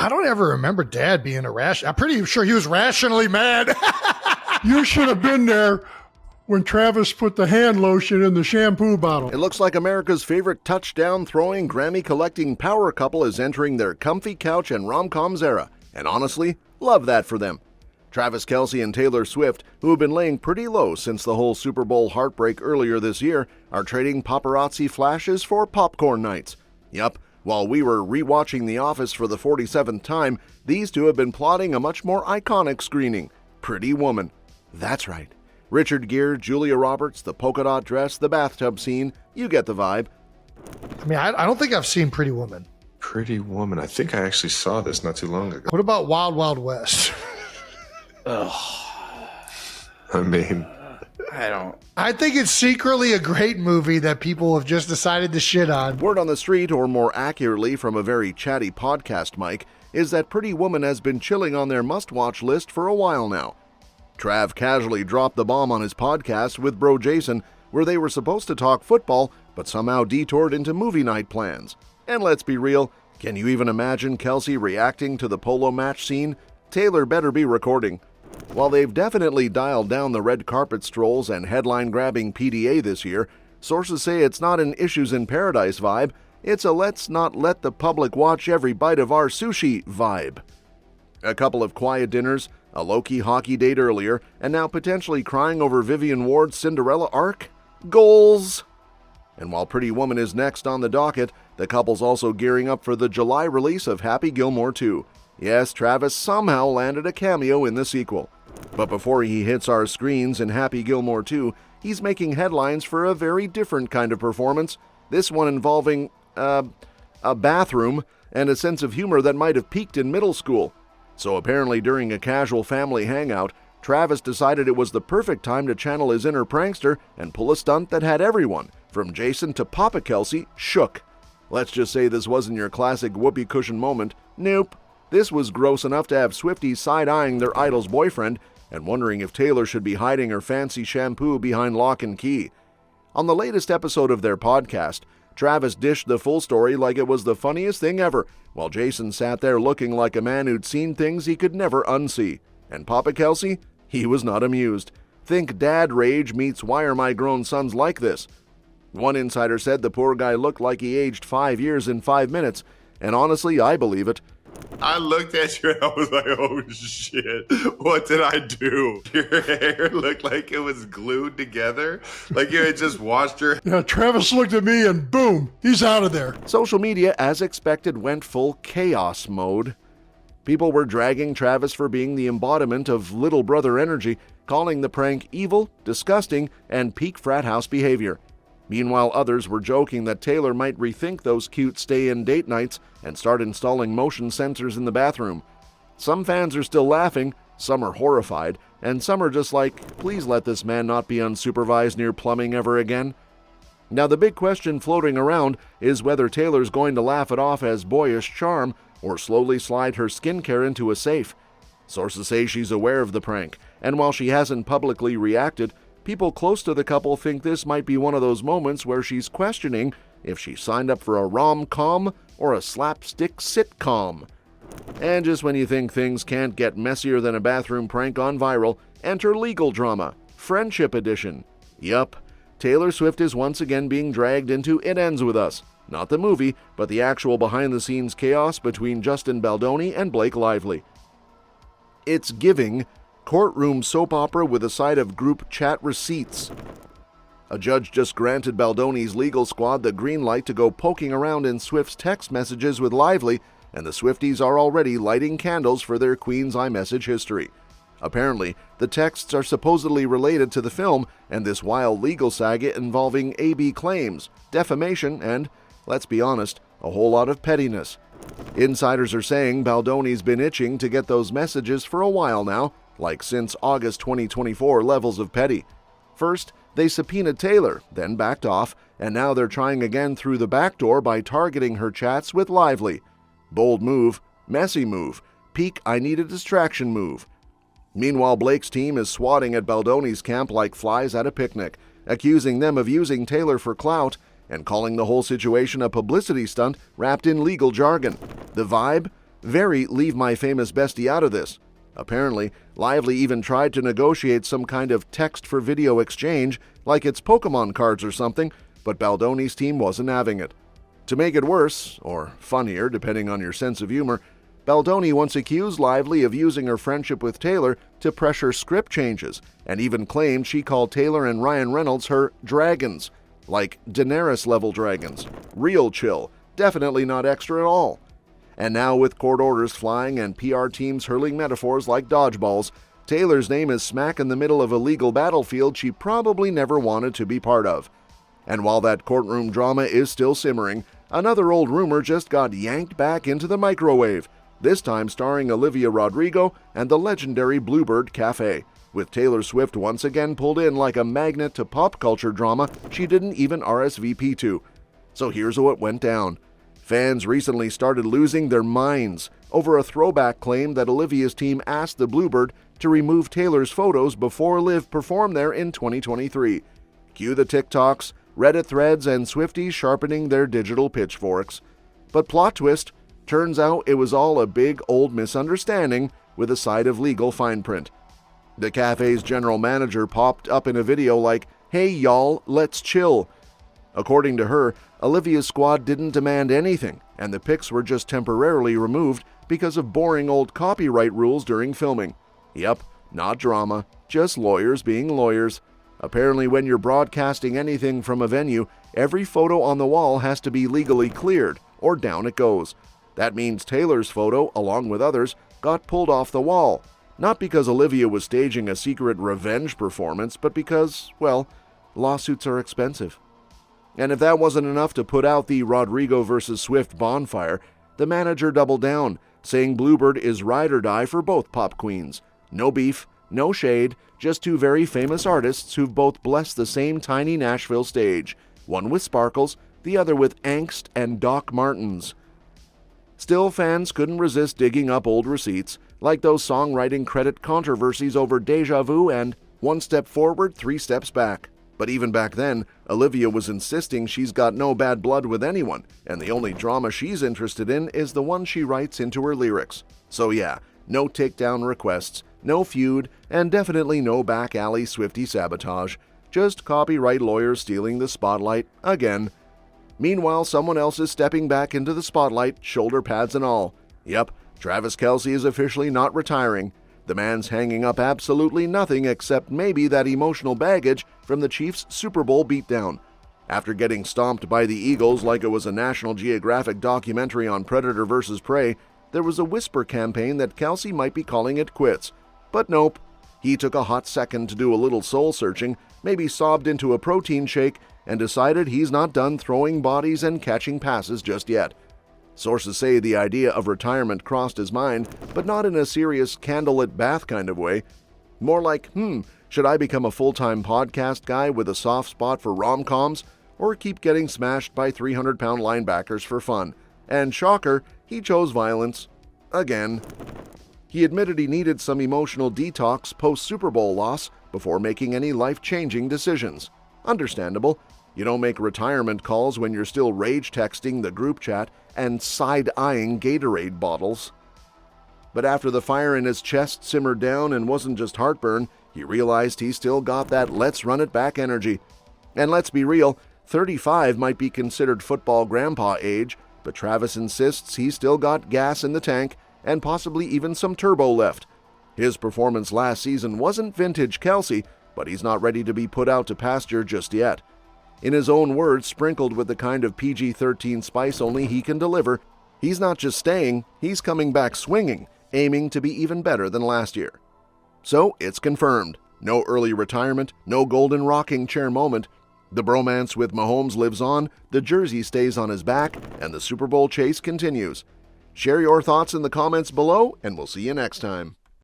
I don't ever remember Dad being irrational. I'm pretty sure he was rationally mad. You should have been there when Travis put the hand lotion in the shampoo bottle. It looks like America's favorite touchdown-throwing, Grammy-collecting power couple is entering their comfy couch and rom-coms era. And honestly, love that for them. Travis Kelce and Taylor Swift, who have been laying pretty low since the whole Super Bowl heartbreak earlier this year, are trading paparazzi flashes for popcorn nights. Yup, while we were rewatching The Office for the 47th time, these two have been plotting a much more iconic screening, Pretty Woman. That's right. Richard Gere, Julia Roberts, the polka dot dress, the bathtub scene, you get the vibe. I mean, I don't think I've seen Pretty Woman. Pretty Woman. I think I actually saw this not too long ago. What about Wild Wild West? I mean, I think it's secretly a great movie that people have just decided to shit on. Word on the street, or more accurately from a very chatty podcast mic, is that Pretty Woman has been chilling on their must-watch list for a while now. Trav casually dropped the bomb on his podcast with bro Jason, where they were supposed to talk football, but somehow detoured into movie night plans. And let's be real, can you even imagine Kelce reacting to the polo match scene? Taylor better be recording. While they've definitely dialed down the red carpet strolls and headline-grabbing PDA this year, sources say it's not an Issues in Paradise vibe, it's a let's not let the public watch every bite of our sushi vibe. A couple of quiet dinners, a low-key hockey date earlier, and now potentially crying over Vivian Ward's Cinderella arc? Goals! And while Pretty Woman is next on the docket, the couple's also gearing up for the July release of Happy Gilmore 2. Yes, Travis somehow landed a cameo in the sequel. But before he hits our screens in Happy Gilmore 2, he's making headlines for a very different kind of performance, this one involving, a bathroom and a sense of humor that might have peaked in middle school. So apparently during a casual family hangout, Travis decided it was the perfect time to channel his inner prankster and pull a stunt that had everyone, from Jason to Papa Kelce, shook. Let's just say this wasn't your classic whoopee cushion moment. Nope. This was gross enough to have Swifties side-eyeing their idol's boyfriend and wondering if Taylor should be hiding her fancy shampoo behind lock and key. On the latest episode of their podcast, Travis dished the full story like it was the funniest thing ever, while Jason sat there looking like a man who'd seen things he could never unsee. And Papa Kelce? He was not amused. Think dad rage meets why are my grown sons like this? One insider said the poor guy looked like he aged 5 years in 5 minutes, and honestly, I believe it. I looked at you and I was like, oh shit, what did I do? Your hair looked like it was glued together, like you had just washed your... Yeah, Travis looked at me and boom, he's out of there. Social media, as expected, went full chaos mode. People were dragging Travis for being the embodiment of little brother energy, calling the prank evil, disgusting, and peak frat house behavior. Meanwhile, others were joking that Taylor might rethink those cute stay-in date nights and start installing motion sensors in the bathroom. Some fans are still laughing, some are horrified, and some are just like, please let this man not be unsupervised near plumbing ever again. Now the big question floating around is whether Taylor's going to laugh it off as boyish charm or slowly slide her skincare into a safe. Sources say she's aware of the prank, and while she hasn't publicly reacted, people close to the couple think this might be one of those moments where she's questioning if she signed up for a rom-com or a slapstick sitcom. And just when you think things can't get messier than a bathroom prank on viral, enter legal drama, Friendship Edition. Yup, Taylor Swift is once again being dragged into It Ends With Us. Not the movie, but the actual behind-the-scenes chaos between Justin Baldoni and Blake Lively. It's giving courtroom soap opera with a side of group chat receipts. A judge just granted Baldoni's legal squad the green light to go poking around in Swift's text messages with Lively, and the Swifties are already lighting candles for their Queen's iMessage history. Apparently, the texts are supposedly related to the film and this wild legal saga involving AB claims, defamation, and, let's be honest, a whole lot of pettiness. Insiders are saying Baldoni's been itching to get those messages for a while now, like since August 2024 levels of petty. First, they subpoenaed Taylor, then backed off, and now they're trying again through the back door by targeting her chats with Lively. Bold move, messy move, peak I need a distraction move. Meanwhile, Blake's team is swatting at Baldoni's camp like flies at a picnic, accusing them of using Taylor for clout and calling the whole situation a publicity stunt wrapped in legal jargon. The vibe? very leave my famous bestie out of this. Apparently, Lively even tried to negotiate some kind of text-for-video exchange, like it's Pokemon cards or something, but Baldoni's team wasn't having it. To make it worse, or funnier depending on your sense of humor, Baldoni once accused Lively of using her friendship with Taylor to pressure script changes, and even claimed she called Taylor and Ryan Reynolds her dragons, like Daenerys-level dragons. Real chill, definitely not extra at all. And now with court orders flying and PR teams hurling metaphors like dodgeballs, Taylor's name is smack in the middle of a legal battlefield she probably never wanted to be part of. And while that courtroom drama is still simmering, another old rumor just got yanked back into the microwave, this time starring Olivia Rodrigo and the legendary Bluebird Cafe, with Taylor Swift once again pulled in like a magnet to pop culture drama she didn't even RSVP to. So here's what went down. Fans recently started losing their minds over a throwback claim that Olivia's team asked the Bluebird to remove Taylor's photos before Liv performed there in 2023. Cue the TikToks, Reddit threads, and Swifties sharpening their digital pitchforks. But plot twist, turns out it was all a big old misunderstanding with a side of legal fine print. The cafe's general manager popped up in a video like, "Hey y'all, let's chill." According to her, Olivia's squad didn't demand anything, and the pics were just temporarily removed because of boring old copyright rules during filming. Yep, not drama, just lawyers being lawyers. Apparently, when you're broadcasting anything from a venue, every photo on the wall has to be legally cleared, or down it goes. That means Taylor's photo, along with others, got pulled off the wall. Not because Olivia was staging a secret revenge performance, but because, well, lawsuits are expensive. And if that wasn't enough to put out the Rodrigo versus Swift bonfire, the manager doubled down, saying Bluebird is ride or die for both pop queens. No beef, no shade, just two very famous artists who've both blessed the same tiny Nashville stage, one with sparkles, the other with angst and Doc Martens. Still, fans couldn't resist digging up old receipts, like those songwriting credit controversies over Deja Vu and One Step Forward, Three Steps Back. But even back then, Olivia was insisting she's got no bad blood with anyone, and the only drama she's interested in is the one she writes into her lyrics. So yeah, no takedown requests, no feud, and definitely no back alley Swiftie sabotage. Just copyright lawyers stealing the spotlight again. Meanwhile, someone else is stepping back into the spotlight, shoulder pads and all. Yep, Travis Kelce is officially not retiring. The man's hanging up absolutely nothing except maybe that emotional baggage from the Chiefs' Super Bowl beatdown. After getting stomped by the Eagles like it was a National Geographic documentary on predator versus prey, there was a whisper campaign that Kelce might be calling it quits. But nope. He took a hot second to do a little soul-searching, maybe sobbed into a protein shake, and decided he's not done throwing bodies and catching passes just yet. Sources say the idea of retirement crossed his mind, but not in a serious candlelit bath kind of way. More like, should I become a full-time podcast guy with a soft spot for rom-coms, or keep getting smashed by 300-pound linebackers for fun? And shocker, he chose violence. Again. He admitted he needed some emotional detox post-Super Bowl loss before making any life-changing decisions. Understandable. You don't make retirement calls when you're still rage texting the group chat and side-eyeing Gatorade bottles. But after the fire in his chest simmered down and wasn't just heartburn, he realized he still got that let's run it back energy. And let's be real, 35 might be considered football grandpa age, but Travis insists he's still got gas in the tank and possibly even some turbo left. His performance last season wasn't vintage Kelce, but he's not ready to be put out to pasture just yet. In his own words, sprinkled with the kind of PG-13 spice only he can deliver, he's not just staying, he's coming back swinging, aiming to be even better than last year. So it's confirmed. No early retirement, no golden rocking chair moment. The bromance with Mahomes lives on, the jersey stays on his back, and the Super Bowl chase continues. Share your thoughts in the comments below, and we'll see you next time.